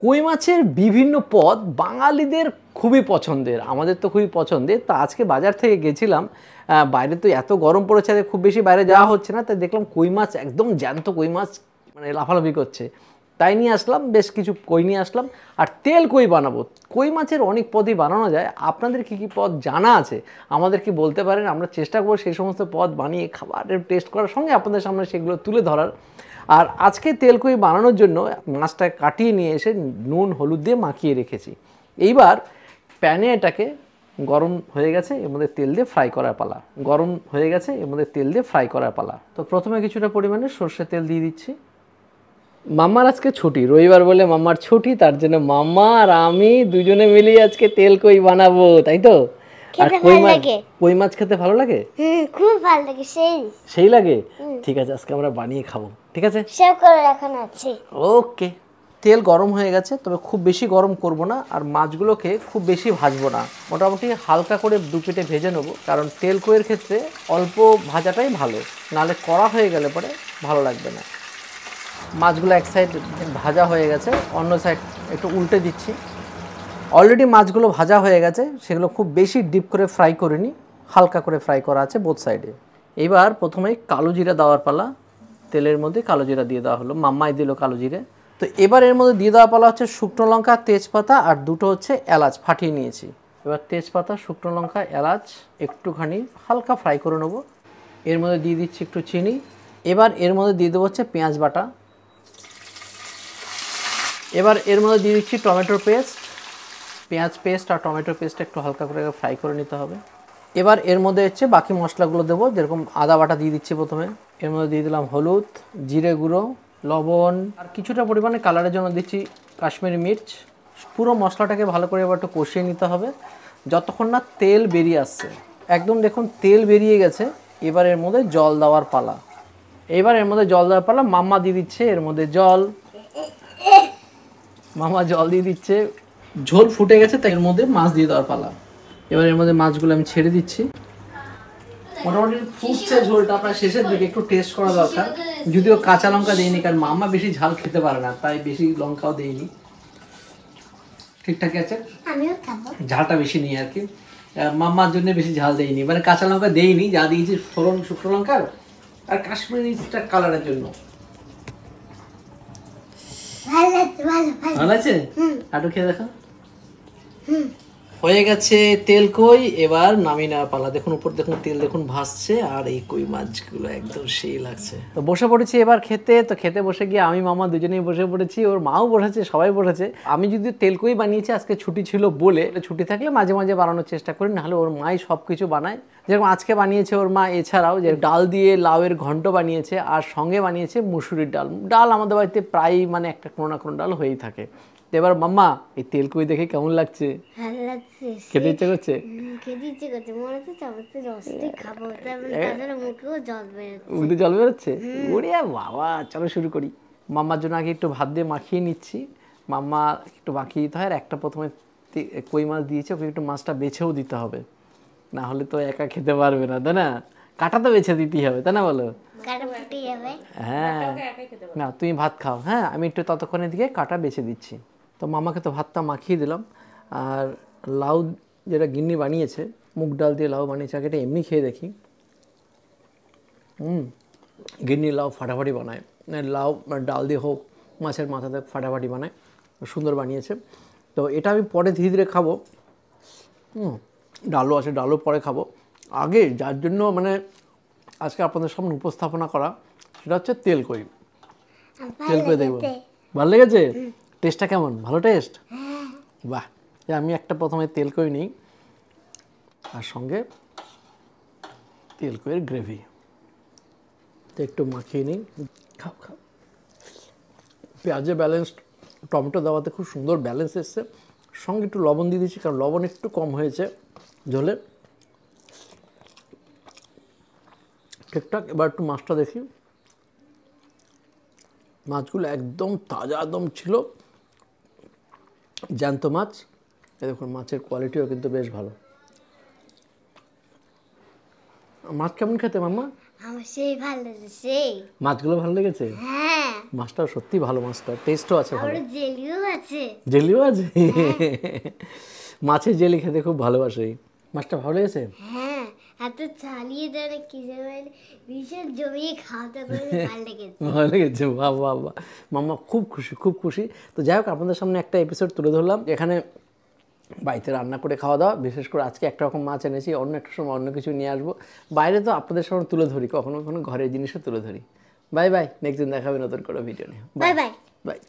কই মাছের বিভিন্ন পদ বাঙালিদের খুবই পছন্দের, আমাদের তো খুবই পছন্দের। তো আজকে বাজার থেকে গেছিলাম, বাইরে তো এত গরম পড়েছে, খুব বেশি বাইরে যাওয়া হচ্ছে না, তাই দেখলাম কই মাছ, একদম জ্যান্ত কই মাছ মানে লাফালাফি করছে, তাই নিয়ে আসলাম। বেশ কিছু কই নিয়ে আসলাম আর তেল কই বানাবো। কই মাছের অনেক পদই বানানো যায়, আপনাদের কী কী পদ জানা আছে আমাদেরকে বলতে পারেন, আমরা চেষ্টা করব সেই সমস্ত পদ বানিয়ে খাবারের টেস্ট করার সঙ্গে আপনাদের সামনে সেগুলো তুলে ধরার। আর আজকে তেল কই বানানোর জন্য মাছটা কাটিয়ে নিয়ে এসে নুন হলুদ দিয়ে মাখিয়ে রেখেছি। এইবার প্যানে এটাকে গরম হয়ে গেছে, এর মধ্যে তেল দিয়ে ফ্রাই করার পালা। গরম হয়ে গেছে, এর মধ্যে তেল দিয়ে ফ্রাই করার পালা। তো প্রথমে কিছুটা পরিমাণে সর্ষের তেল দিয়ে দিচ্ছি। মাম্মার আজকে ছুটি, রবিবার বলে মাম্মার ছুটি, তার জন্য মাম্মা আর আমি দুজনে মিলেই আজকে তেল কই বানাবো, তাই তো? আর কই মাছ খেতে ভালো লাগে? খুব ভালো লাগে, সেই লাগে। ঠিক আছে, আজকে আমরা বানিয়ে খাবো, ঠিক আছে? সেভ করে রাখানো আছে। ওকে। তেল গরম হয়ে গেছে, তবে খুব বেশি গরম করব না, আর মাছগুলোকে খুব বেশি ভাজবো না, মোটামুটি হালকা করে দু পেটে ভেজে নেবো, কারণ তেল কইয়ের ক্ষেত্রে অল্প ভাজাটাই ভালো, নাহলে কড়া হয়ে গেলে পরে ভালো লাগবে না। মাছগুলো এক সাইড ভাজা হয়ে গেছে, অন্য সাইড একটু উল্টে দিচ্ছি। অলরেডি মাছগুলো ভাজা হয়ে গেছে, সেগুলো খুব বেশি ডিপ করে ফ্রাই করিনি, হালকা করে ফ্রাই করা আছে বোথ সাইডে। এবার প্রথমে কালো জিরা দেওয়ার পালা। তেলের মধ্যে কালো জিরা দিয়ে দেওয়া হলো, মাম্মাই দিল কালো জিরে। তো এবার এর মধ্যে দিয়ে দেওয়া পালা হচ্ছে শুকনো লঙ্কা, তেজপাতা আর দুটো হচ্ছে এলাচ ফাটিয়ে নিয়েছি। এবার তেজপাতা, শুকনো লঙ্কা, এলাচ একটুখানি হালকা ফ্রাই করে নেবো। এর মধ্যে দিয়ে দিচ্ছি একটু চিনি। এবার এর মধ্যে দিয়ে দেবো হচ্ছে পেঁয়াজ বাটা। এবার এর মধ্যে দিয়ে দিচ্ছি টমেটোর পেস্ট। পেঁয়াজ পেস্ট আর টমেটোর পেস্টটা একটু হালকা করে ফ্রাই করে নিতে হবে। এবার এর মধ্যে হচ্ছে বাকি মশলাগুলো দেবো, যেরকম আদা বাটা দিয়ে দিচ্ছি প্রথমে। এর মধ্যে দিয়ে দিলাম হলুদ, জিরে গুঁড়ো, লবণ, আর কিছুটা পরিমাণে কালারের জন্য দিচ্ছি কাশ্মীরি মির্চ। পুরো মশলাটাকে ভালো করে এবার একটু কষিয়ে নিতে হবে যতক্ষণ না তেল বেরিয়ে আসছে। একদম দেখুন তেল বেরিয়ে গেছে, এবার এর মধ্যে জল দেওয়ার পালা। এবার এর মধ্যে জল দেওয়ার পালা। মাম্মা দিয়ে দিচ্ছে এর মধ্যে জল, মামা জল দিয়ে দিচ্ছে। ঝোল ফুটে গেছে, তাই এর মধ্যে মাছ দিয়ে দেওয়ার পালা। এবার এর মধ্যে মাছগুলো আমি ছেড়ে দিচ্ছি। মোটামুটি ফুটছে ঝোলটা, প্রায় শেষের দিকে, একটু টেস্ট করা দরকার। যদিও কাঁচা লঙ্কা দিইনি, কারণ মাম্মা বেশি ঝাল খেতে পারে না, তাই বেশি লঙ্কাও দিইনি। ঠিকঠাকই আছে, আমিও খাবো, ঝালটা বেশি নিই আর কি। মাম্মার জন্য বেশি ঝাল দেইনি, মানে কাঁচা লঙ্কা দেইনি, যা দিয়েছি ফোড়ন শুকনো লঙ্কার আর কাশ্মীরি কালারের জন্য। ভালো আছে? আটু খেয়ে দেখো। হয়ে গেছে তেল কই, এবার নামিয়ে নেওয়ার পালা। দেখুন উপর দেখুন তেল দেখুন ভাসছে, আর এই কই মাছগুলো একদম সেই লাগছে। তো বসে পড়েছি এবার খেতে। তো খেতে বসে গিয়ে আমি মামা দুজনেই বসে পড়েছি, ওর মাও বসেছে, সবাই বসেছে। আমি যদি তেল কই বানিয়েছি, আজকে ছুটি ছিল বলে, ছুটি থাকলে মাঝে মাঝে বানানোর চেষ্টা করি, নাহলে ওর মাই সব কিছু বানায়। যেরকম আজকে বানিয়েছে ওর মা, এছাড়াও যে ডাল দিয়ে লাউয়ের ঘন্ট বানিয়েছে, আর সঙ্গে বানিয়েছে মুসুরির ডাল। ডাল আমাদের বাড়িতে প্রায় মানে একটা কোনো না কোনো ডাল হয়েই থাকে। এবার মাম্মা এই তেল কই দেখে কেমন লাগছে? ভালো লাগছে, খেতে ইচ্ছে করছে? খেতে ইচ্ছে করছে, মনে হচ্ছে চামচে রসটি খাবো, তাহলে মুখেও জল বেরোচ্ছে। মুখে জল বেরোচ্ছে? ওরে বাবা, চলো শুরু করি। মাম্মার জন্য আগে একটু ভাত দিয়ে মাখিয়ে নিচ্ছি। মাম্মা একটু মাখিয়ে দিতে হয়, আর একটা প্রথমে কই মাছ দিয়েছে, ওকে একটু মাছটা বেছেও দিতে হবে, না হলে তো একা খেতে পারবে না, তাই না? কাটা তো বেছে দিতেই হবে, তাই না বলো? হ্যাঁ, না তুমি ভাত খাও, হ্যাঁ আমি একটু ততক্ষণের দিকে কাটা বেছে দিচ্ছি। তো মামাকে তো ভাতটা মাখিয়ে দিলাম। আর লাউ যেটা গিন্নি বানিয়েছে, মুগ ডাল দিয়ে লাউ বানিয়েছে, আগে এটা এমনি খেয়ে দেখি। গিন্নি লাউ ফাটাফাটি বানায়, লাউ ডাল দিয়ে হোক, মাছের মাথাতে ফাটাফাটি বানায়, সুন্দর বানিয়েছে। তো এটা আমি পরে ধীরে ধীরে খাবো। ডালও আছে, ডালও পরে খাবো। আগে যার জন্য মানে আজকে আপনাদের সামনে উপস্থাপনা করা, সেটা হচ্ছে তেল কই। তেল কই দেখবো, ভালো লেগেছে? টেস্টটা কেমন? ভালো টেস্ট? বাহ। আমি একটা প্রথমে তেল কই নিই, আর সঙ্গে তেল কইয়ের গ্রেভি তো একটু মাখিয়ে নিই। খাও খাও। পেঁয়াজে ব্যালেন্স, টমেটো দেওয়াতে খুব সুন্দর ব্যালেন্স এসছে। সঙ্গে একটু লবণ দিয়ে দিচ্ছি, কারণ লবণ একটু কম হয়েছে ঝোলে। ঠিকঠাক। এবার একটু মাছটা দেখি। মাছগুলো একদম তাজা, একদম ছিল জ্যান্ত মাছ। এই দেখুন মাছের কোয়ালিটিও কিন্তু বেশ ভালো। মাছ কেমন খেতে মাম্মা? আমার সেই ভালো লেগেছে সেই। মাছগুলো ভালো লেগেছে? হ্যাঁ, মাছটাও সত্যি ভালো, মাছটা টেস্টও আছে ভালো। আবার জেলিও আছে। জেলিও আছে? মাছের জেলি খেতে খুব ভালোবাসি। মাছটা ভালো লেগেছে? হ্যাঁ, এত চালিয়ে দেয় না কি যেন ভীষণ জমিয়ে খাওয়াতে করে ভালো লেগেছে। ভালো লেগেছে, বাহ বাহ বাহ। মাম্মা খুব খুশি, খুব খুশি। তো যাই হোক, আপনাদের সামনে একটা এপিসোড তুলে ধরলাম, এখানে বাড়িতে রান্না করে খাওয়া দাওয়া। বিশেষ করে আজকে একটা রকম মাছ এনেছি, অন্য একটা সময় অন্য কিছু নিয়ে আসবো। বাইরে তো আপনাদের সামনে তুলে ধরি, কখনো কখনো ঘরের জিনিসও তুলে ধরি। বাই বাই, নেক্সট দিন দেখাবে নতুন করে ভিডিও নিয়ে। Bye bye. বাই।